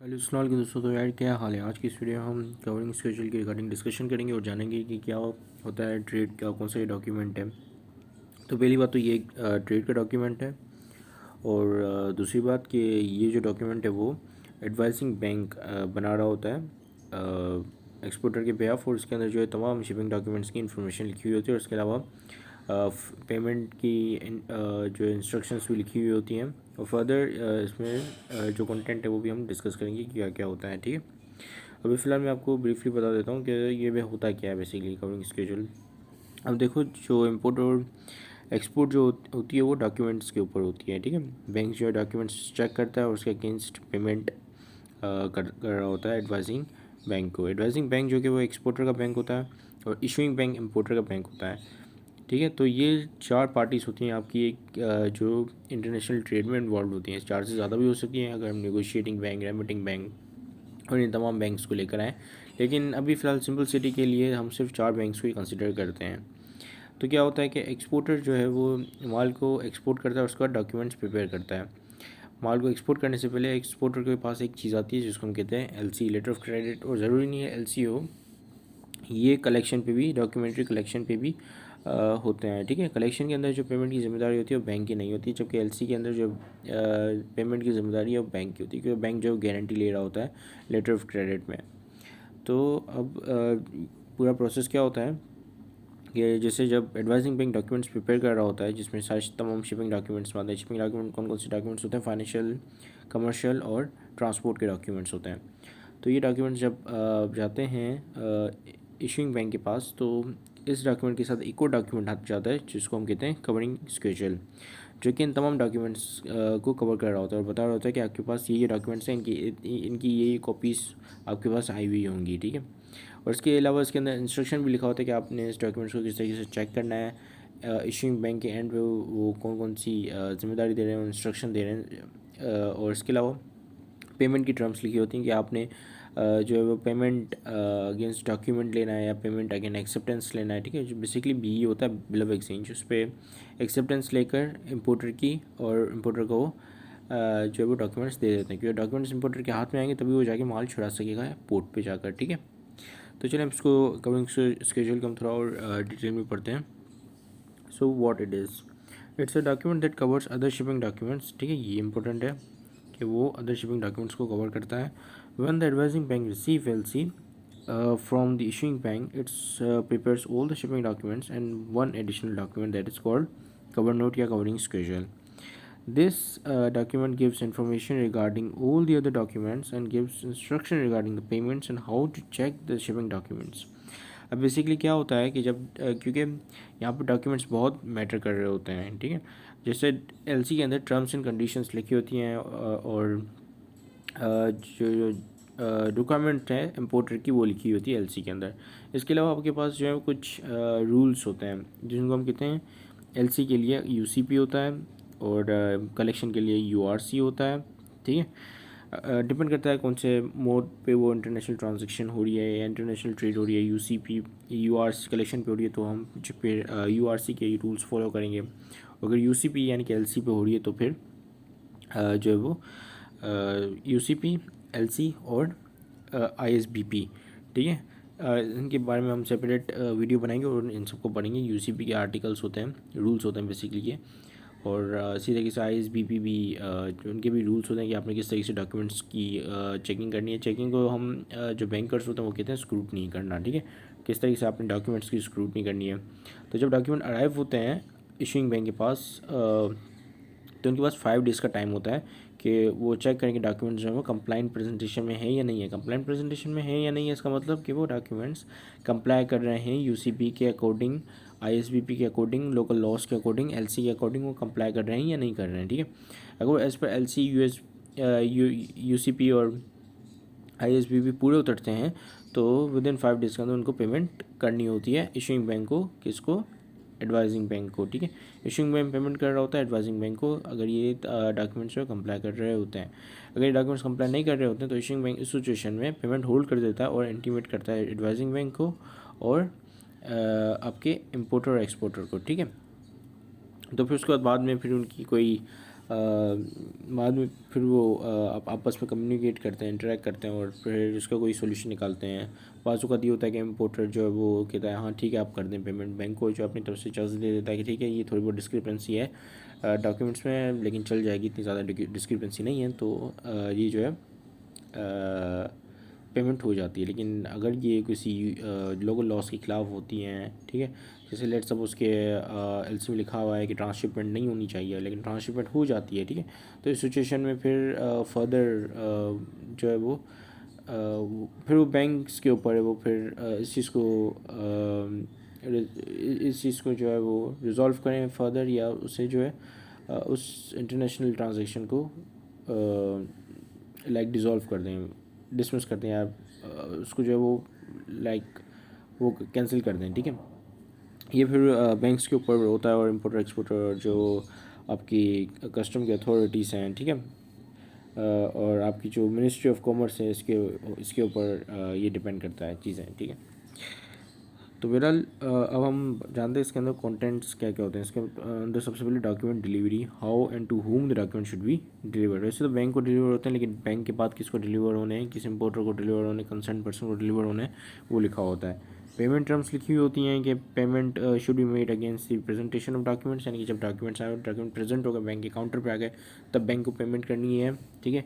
Hello Salal के दोस्तों। तो यार क्या हाल है। आज की इस वीडियो में हम कवरिंग स्केड्यूल की रिगार्डिंग डिस्कशन करेंगे और जानेंगे कि क्या होता है ट्रेड का, कौन सा ये डॉक्यूमेंट है। तो पहली बात तो ये ट्रेड का डॉक्यूमेंट है और दूसरी बात कि ये जो डॉक्यूमेंट है वो एडवाइजिंग बैंक बना रहा होता है एक्सपोर्टर के बेहाफ, और इसके अंदर जो है तमाम शिपिंग डॉक्यूमेंट्स की इन्फॉर्मेशन लिखी हुई होती है और इसके अलावा पेमेंट की जो इंस्ट्रक्शंस भी लिखी हुई होती हैं और फर्दर इसमें जो कंटेंट है वो भी हम डिस्कस करेंगे कि क्या क्या होता है। ठीक है, अभी फ़िलहाल मैं आपको ब्रीफली बता देता हूँ कि ये भी होता क्या है बेसिकली कवरिंग स्केड्यूल। अब देखो, जो इम्पोर्ट और एक्सपोर्ट जो होती है वो डॉक्यूमेंट्स के ऊपर होती है। ठीक है, बैंक जो है डॉक्यूमेंट्स चेक करता है और उसके अगेंस्ट पेमेंट कर रहा होता है एडवाइजिंग बैंक को। एडवाइजिंग बैंक जो कि वो एक्सपोर्टर का बैंक होता है और इशूइंग बैंक इम्पोर्टर का बैंक होता है। ठीक है, तो ये चार पार्टीज़ होती हैं आपकी एक जो इंटरनेशनल ट्रेड में इन्वॉल्व होती हैं। चार से ज़्यादा भी हो सकती हैं अगर हम नेगोशिएटिंग बैंक, रेमिटिंग बैंक और इन तमाम बैंक्स को लेकर आएँ, लेकिन अभी फ़िलहाल सिंपल सिटी के लिए हम सिर्फ चार बैंक्स को ही कंसिडर करते हैं। तो क्या होता है कि एक्सपोर्टर जो है वो माल को एक्सपोर्ट करता है, उसका डॉक्यूमेंट्स प्रिपेयर करता है। माल को एक्सपोर्ट करने से पहले एक्सपोर्टर के पास एक चीज़ आती है जिसको हम कहते हैं एलसी, लेटर ऑफ क्रेडिट। और ज़रूरी नहीं है एलसी हो, ये कलेक्शन पे भी, डॉक्यूमेंट्री कलेक्शन पे भी होते हैं। ठीक है, कलेक्शन के अंदर जो पेमेंट की जिम्मेदारी होती है वो बैंक की नहीं होती, जबकि एलसी के अंदर जो पेमेंट की जिम्मेदारी है वो बैंक की होती है, क्योंकि बैंक जो गारंटी ले रहा होता है लेटर ऑफ क्रेडिट में। तो अब पूरा प्रोसेस क्या होता है कि जैसे जब एडवाइजिंग बैंक डॉक्यूमेंट्स प्रिपेयर कर रहा होता है, जिसमें सारे तमाम शिपिंग डॉक्यूमेंट्स आते हैं। शिपिंग डॉक्यूमेंट कौन कौन से डॉक्यूमेंट्स होते हैं? फाइनेंशियल, कमर्शियल और ट्रांसपोर्ट के डॉक्यूमेंट्स होते हैं। तो ये डॉक्यूमेंट्स जब जाते हैं इशूइंग बैंक के पास, तो इस डॉक्यूमेंट के साथ एक और डॉक्यूमेंट हाथ जाता है जिसको हम कहते हैं कवरिंग स्केड्यूल, जो कि इन तमाम डॉक्यूमेंट्स को कवर कर रहा होता है और बता रहा होता है कि आपके पास ये डॉक्यूमेंट्स हैं, इनकी ये कॉपीज़ आपके पास आई हुई होंगी। ठीक है, और इसके अलावा इसके अंदर इंस्ट्रक्शन भी लिखा होता है कि आपने इस डॉक्यूमेंट्स को किस तरीके से चेक करना है। इशूइंग बैंक के एंड पे वो कौन कौन सी जिम्मेदारी दे रहे हैं, इंस्ट्रक्शन दे रहे हैं। और इसके अलावा पेमेंट की टर्म्स लिखी होती हैं कि आपने जो है वो पेमेंट अगेंस्ट डॉक्यूमेंट लेना है या पेमेंट अगेंस्ट एक्सेप्टेंस लेना है। ठीक है, जो बेसिकली बी होता है, बिल ऑफ एक्सचेंज, उस पर एक्सेप्टेंस लेकर इम्पोर्टर की और इम्पोर्टर को जो है वो डॉक्यूमेंट्स दे देते हैं, क्योंकि डॉक्यूमेंट्स इम्पोर्टर के हाथ में आएंगे तभी वो जाके माल छुड़ा सकेगा पोर्ट पे जाकर। ठीक है, तो चलिए हम इसको कवरिंग स्केड्यूल को हम थोड़ा और डिटेल में पढ़ते हैं। So what it is, it's a document that covers other shipping documents. ठीक है, ये इंपॉर्टेंट है कि वो अदर शिपिंग डॉक्यूमेंट्स को कवर करता है। When the advising bank receive LC from the issuing bank, it's prepares all the shipping documents and one additional document that is called cover note या covering schedule. This document gives information regarding all the other documents and gives instruction regarding the payments and how to check the shipping documents. अब basically क्या होता है कि जब क्योंकि यहाँ पर डॉक्यूमेंट्स बहुत मैटर कर रहे होते हैं। ठीक है, जैसे एलसी के अंदर टर्म्स एंड कंडीशंस लिखी होती हैं और जो रिक्वायरमेंट है इम्पोर्टर की वो लिखी होती है एलसी के अंदर। इसके अलावा आपके पास जो है कुछ रूल्स होते हैं जिनको हम कहते हैं, एलसी के लिए यूसीपी होता है और कलेक्शन के लिए यूआरसी होता है। ठीक है, डिपेंड करता है कौन से मोड पे वो इंटरनेशनल ट्रांजैक्शन हो रही है या इंटरनेशनल ट्रेड हो रही है। यूसीपी यूआरसी कलेक्शन पे हो रही है तो हम जो फिर यूआरसी के रूल्स फॉलो करेंगे। अगर यूसीपी यानी कि एलसी पे हो रही है तो फिर जो है वो यूसीपी, एलसी और आईएसबीपी। ठीक है, इनके बारे में हम सेपरेट वीडियो बनाएंगे और इन सबको पढ़ेंगे। यूसीपी के आर्टिकल्स होते हैं, रूल्स होते हैं बेसिकली ये, और इसी तरीके से आईएसबीपी भी जो उनके भी रूल्स होते हैं कि आपने किस तरीके से डॉक्यूमेंट्स की चेकिंग करनी है। चेकिंग को हम जो बैंकर्स होते हैं वो कहते हैं स्क्रूटनी करना। ठीक है, किस तरीके से आपने डॉक्यूमेंट्स की स्क्रूटनी करनी है। तो जब डॉक्यूमेंट अराइव होते हैं इशूइंग बैंक के पास, तो उनके पास 5 डेज़ का टाइम होता है कि वो चेक करेंगे डॉक्यूमेंट्स जो है वो कंप्लाइंट प्रेजेंटेशन में है या नहीं है। कंप्लाइंट प्रेजेंटेशन में है या नहीं है, इसका मतलब कि वो डॉक्यूमेंट्स कंप्लाई कर रहे हैं यूसीपी के अकॉर्डिंग, आईएसबीपी के अकॉर्डिंग, लोकल लॉज के अकॉर्डिंग, एलसी के अकॉर्डिंग वो कंप्लाई कर रहे हैं या नहीं कर रहे हैं। ठीक है, अगर एज़ पर एलसी, यूसीपी और आईएसबीपी पूरे उतरते हैं तो विद इन 5 डेज़ के अंदर उनको पेमेंट करनी होती है इशूइंग बैंक को। किसको? एडवाइजिंग बैंक को। ठीक है, इशूइंग बैंक पेमेंट कर रहा होता है एडवाइजिंग बैंक को अगर ये डॉक्यूमेंट्स जो कंप्लाई कर रहे होते हैं। अगर ये डॉक्यूमेंट्स कंप्लाई नहीं कर रहे होते हैं तो इशूइंग बैंक इस सिचुएशन में पेमेंट होल्ड कर देता है और इंटीमेट करता है एडवाइजिंग बैंक को और आपके इम्पोर्टर और एक्सपोर्टर को। ठीक है, तो फिर उसके बाद में फिर उनकी कोई बाद में फिर वो आपस में कम्युनिकेट करते हैं, इंटरेक्ट करते हैं और फिर उसका कोई सोल्यूशन निकालते हैं। बाज़ का ये होता है कि इम्पोर्टर जो है वो कहता है हाँ ठीक है आप कर दें पेमेंट, बैंक को जो अपनी तरफ से चार्ज दे देता है कि ठीक है ये थोड़ी बहुत डिस्क्रिपेंसी है डॉक्यूमेंट्स में, लेकिन चल जाएगी, इतनी ज़्यादा डिस्क्रिपेंसी नहीं है, तो ये जो है पेमेंट हो जाती है। लेकिन अगर ये किसी लोकल लॉस के खिलाफ होती हैं, ठीक है, जैसे लेट सपोज के एलसी में लिखा हुआ है कि ट्रांसशिपमेंट नहीं होनी चाहिए लेकिन ट्रांसशिपमेंट हो जाती है, ठीक है, तो इस सिचुएशन में फिर फर्दर जो है वो फिर वो बैंक्स के ऊपर है, वो फिर इस चीज़ को जो है वो रिजॉल्व करें फर्दर, या उसे जो है उस इंटरनेशनल ट्रांजैक्शन को लाइक डिज़ोल्व कर दें, डिसमिस कर दें, या उसको जो है वो लाइक वो कैंसिल कर दें, ठीक है। ये फिर बैंक्स के ऊपर होता है और इम्पोर्टर एक्सपोर्टर जो आपकी कस्टम की अथॉरिटीज़ हैं, ठीक है, और आपकी जो मिनिस्ट्री ऑफ कॉमर्स है इसके ऊपर ये डिपेंड करता है चीज़ें, ठीक है। तो बहरहाल अब हम जानते हैं इसके अंदर कंटेंट्स क्या क्या होते हैं। इसके अंदर सबसे पहले document delivery, how and to whom the document should be delivered. वैसे तो बैंक को डिलीवर होते हैं, लेकिन बैंक के बाद किसको डिलीवर होने हैं, किस इंपोर्टर को डिलीवर होने, कंसर्न पर्सन को डिलीवर होने हैं, वो लिखा होता है। पेमेंट टर्म्स लिखी हुई होती हैं कि payment should be made against the presentation of documents, यानी कि जब डॉक्यूमेंट्स आए, डॉक्यूमेंट प्रेजेंट हो गए, बैंक के काउंटर पे आ गए, तब बैंक को पेमेंट करनी है, ठीक है।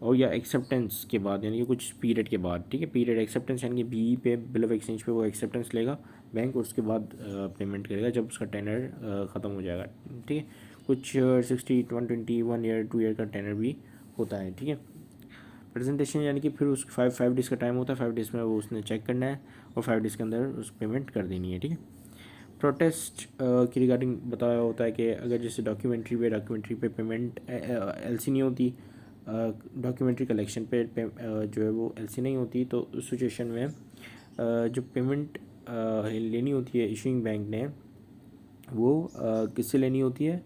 और या एक्सेप्टेंस के बाद, यानी कि कुछ पीरियड के बाद, ठीक है, पीरियड एक्सेप्टेंस यानी कि बी पे, बिल ऑफ एक्सचेंज पे वो एक्सेप्टेंस लेगा बैंक, और उसके बाद पेमेंट करेगा जब उसका टेनर ख़त्म हो जाएगा, ठीक है। कुछ 60, 120, 1 ईयर, 2 ईयर का टेनर भी होता है, ठीक है। प्रेजेंटेशन यानी कि फिर उस 5 डेज़ का टाइम होता है, 5 डेज़ में वो उसने चेक करना है और 5 डेज़ के अंदर उस पेमेंट कर देनी है, ठीक है। प्रोटेस्ट की रिगार्डिंग बताया होता है कि अगर जैसे डॉक्यूमेंट्री पे पेमेंट एलसी नहीं होती, डॉक्यूमेंट्री कलेक्शन पे जो है वो एलसी नहीं होती, तो उस सिचुएशन में जो पेमेंट लेनी होती है इशूइंग बैंक ने, वो किससे लेनी होती है,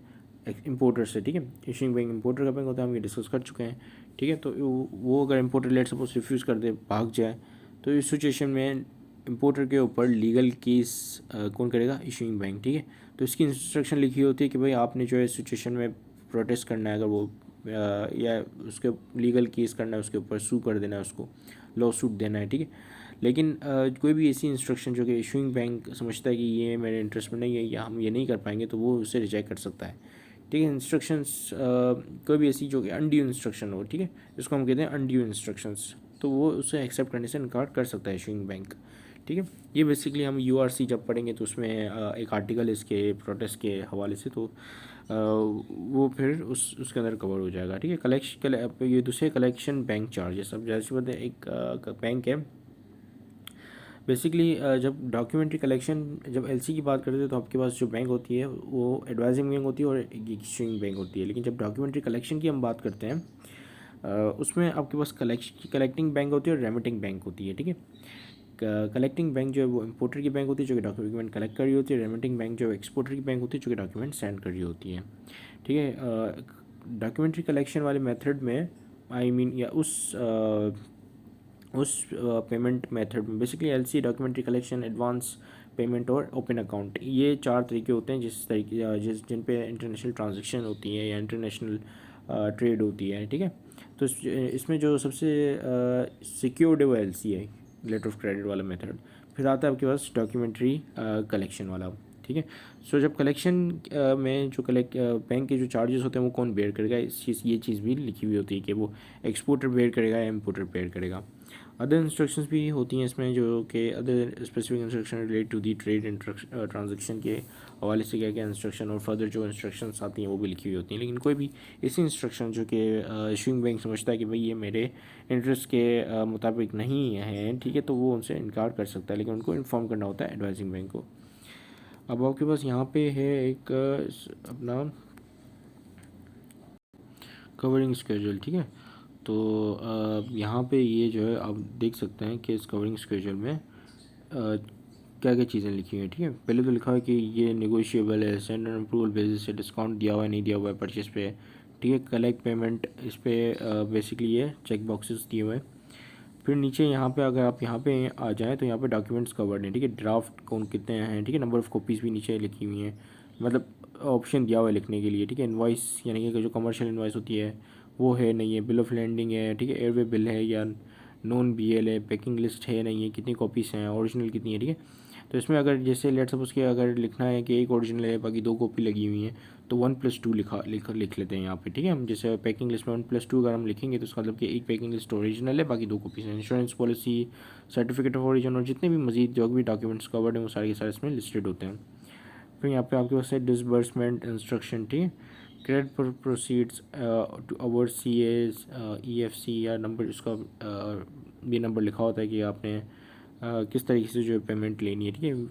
इम्पोर्टर से, ठीक है। इशूइंग बैंक इम्पोर्टर का बैंक होता है, हम ये डिस्कस कर चुके हैं, ठीक है। तो वो अगर इम्पोर्टर लेट सपोज रिफ्यूज़ कर दे, भाग जाए, तो इस सिचुएशन में इम्पोर्टर के ऊपर लीगल केस कौन करेगा, इशूइंग बैंक, ठीक है। तो इसकी इंस्ट्रक्शन लिखी होती है कि भाई आपने जो है इस सिचुएशन में प्रोटेस्ट करना है, अगर वो या उसके लीगल केस करना है, उसके ऊपर सू कर देना है, उसको लॉ सूट देना है, ठीक है। लेकिन कोई भी ऐसी इंस्ट्रक्शन जो कि इशूइंग बैंक समझता है कि ये मेरे इंटरेस्ट में नहीं है या हम ये नहीं कर पाएंगे, तो वो उसे रिजेक्ट कर सकता है, ठीक है। इंस्ट्रक्शंस कोई भी ऐसी जो कि अनड्यू इंस्ट्रक्शन हो, ठीक है, जिसको हम कहते हैं अनड्यू इंस्ट्रक्शंस, तो वो उसे एक्सेप्ट करने से इनकार कर सकता है इशूइंग बैंक, ठीक है। ये बेसिकली हम यूआरसी जब पढ़ेंगे तो उसमें एक आर्टिकल इसके प्रोटेस्ट के हवाले से, तो वो फिर उसके अंदर कवर हो जाएगा, ठीक है। ये दूसरे कलेक्शन बैंक चार्जेस। अब जैसे बात है, एक बैंक है बेसिकली, जब डॉक्यूमेंट्री कलेक्शन, जब एलसी की बात करते हैं तो आपके पास जो बैंक होती है वो एडवाइजिंग बैंक होती है और इशूइंग बैंक होती है। लेकिन जब डॉक्यूमेंट्री कलेक्शन की हम बात करते हैं उसमें आपके पास कलेक्टिंग बैंक होती है और रेमिटिंग बैंक होती है, ठीक है। कलेक्टिंग बैंक जो है वो इम्पोर्टर की बैंक होती है जो कि डॉक्यूमेंट कलेक्ट कर रही होती है, रेमिटिंग बैंक जो है एक्सपोर्टर की बैंक होती है जो कि डॉक्यूमेंट सेंड कर रही होती है, ठीक है। डॉक्यूमेंट्री कलेक्शन वाले मेथड में या उस पेमेंट मेथड में basically LC, documentary collection, advance payment और ओपन अकाउंट, ये 4 तरीके होते हैं जिन पे इंटरनेशनल ट्रांजैक्शन होती है या इंटरनेशनल ट्रेड होती है, ठीक है। तो इसमें जो सबसे सिक्योर्ड है वो एलसी है, लेटर ऑफ क्रेडिट वाला मेथड। फिर आता है आपके पास डॉक्यूमेंट्री कलेक्शन वाला, ठीक है। सो जब कलेक्शन में जो बैंक के जो चार्जेस होते हैं वो कौन बेयर करेगा, ये चीज़ भी लिखी हुई होती है कि वो एक्सपोर्टर बेयर करेगा या इम्पोर्टर बेयर करेगा। अदर इंस्ट्रक्शंस भी होती हैं इसमें, जो कि other specific instruction relate to the trade transaction के हवाले से क्या क्या इंस्ट्रक्शन और फर्दर जो इंस्ट्रक्शंस आती हैं वो भी लिखी हुई होती हैं। लेकिन कोई भी ऐसी इंस्ट्रक्शन जो कि इशूइंग बैंक समझता है कि भाई ये मेरे इंटरेस्ट के मुताबिक नहीं है, ठीक है, तो वो उनसे इनकार कर सकता है, लेकिन उनको इन्फॉर्म करना होता है एडवाइजिंग बैंक को। अब आपके पास यहाँ पे है एक अपना कवरिंग स्केड्यूल, ठीक है। तो यहाँ पे ये जो है आप देख सकते हैं कि इस कवरिंग स्केड्यूल में क्या क्या चीज़ें लिखी हुई हैं, ठीक है। पहले तो लिखा है कि ये नेगोशिएबल है, सेंड ऑन अप्रूवल बेसिस से डिस्काउंट दिया हुआ है, नहीं दिया हुआ है परचेज पे, ठीक है। कलेक्ट पेमेंट, इस पर बेसिकली ये चेक बॉक्सेस दिए हुए हैं। फिर नीचे यहाँ पे अगर आप यहाँ पे आ जाएँ तो यहाँ पे डॉक्यूमेंट्स कवर्ड हैं, ठीक है। ड्राफ्ट कौन कितने हैं, ठीक है। नंबर ऑफ़ कॉपीज़ भी नीचे लिखी हुई हैं। मतलब ऑप्शन दिया हुआ है लिखने के लिए, ठीक है। इनवॉइस यानी कि जो कमर्शियल इनवॉइस होती है वो है नहीं है, बिल ऑफ लैंडिंग है, ठीक है, एयरवे बिल है या नॉन बीएल है, पैकिंग लिस्ट है नहीं है, कितनी कॉपीज़ हैं, ओरिजिनल कितनी है, ठीक है। तो इसमें अगर जैसे लेट सपोज कि अगर लिखना है कि एक ओरिजिनल है बाकी 2 कॉपी लगी हुई हैं, तो 1+2 लिख लेते हैं यहाँ पे, ठीक है। हम जैसे पैकिंग लिस्ट में 1+2 अगर हम लिखेंगे तो इसका मतलब कि एक पैकिंग लिस्ट ओरिजिनल है, बाकी 2 कॉपीज़ हैं। Insurance policy, certificate of origin और जितने भी मजीद जो भी डॉक्यूमेंट्स कवर्ड हैं वो सारे के सारे इसमें लिस्टेड होते हैं। फिर यहाँ पे आपके पास है डिसबर्समेंट इंस्ट्रक्शन, ठीक है। Credit proceeds to our C as EFC या नंबर, इसका भी नंबर लिखा होता है कि आपने किस तरीके से जो है पेमेंट लेनी है, ठीक है।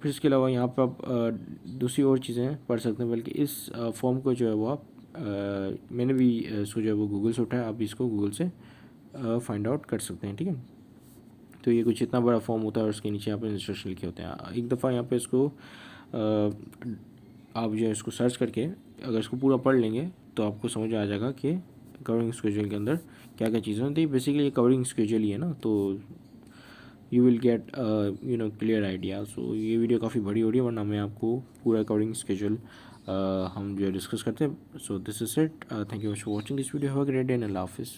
फिर इसके अलावा यहाँ पर आप दूसरी और चीज़ें पढ़ सकते हैं, बल्कि इस फॉर्म को जो है वो आप मैंने भी इसको जो है वो गूगल से उठाया, आप इसको गूगल से फाइंड आउट कर सकते हैं, ठीक है। तो ये कुछ इतना बड़ा फॉर्म होता है और उसके नीचे यहाँ पे इंस्ट्रक्शन लिखे होते हैं। एक दफ़ा यहाँ पे इसको आप जो है इसको सर्च करके अगर इसको पूरा पढ़ लेंगे तो आपको समझ आ जाएगा कि कवरिंग स्केड्यूल के अंदर क्या क्या चीज़ें होती है। बेसिकली ये कवरिंग स्केड्यूल ही है ना, तो you will get clear idea. So ये वीडियो काफ़ी बड़ी हो रही है, वरना मैं आपको पूरा कवरिंग स्केड्यूल हम जो है डिस्कस करते हैं। So this is it, thank you much for watching this video, have a great day and Allah हाफिज़।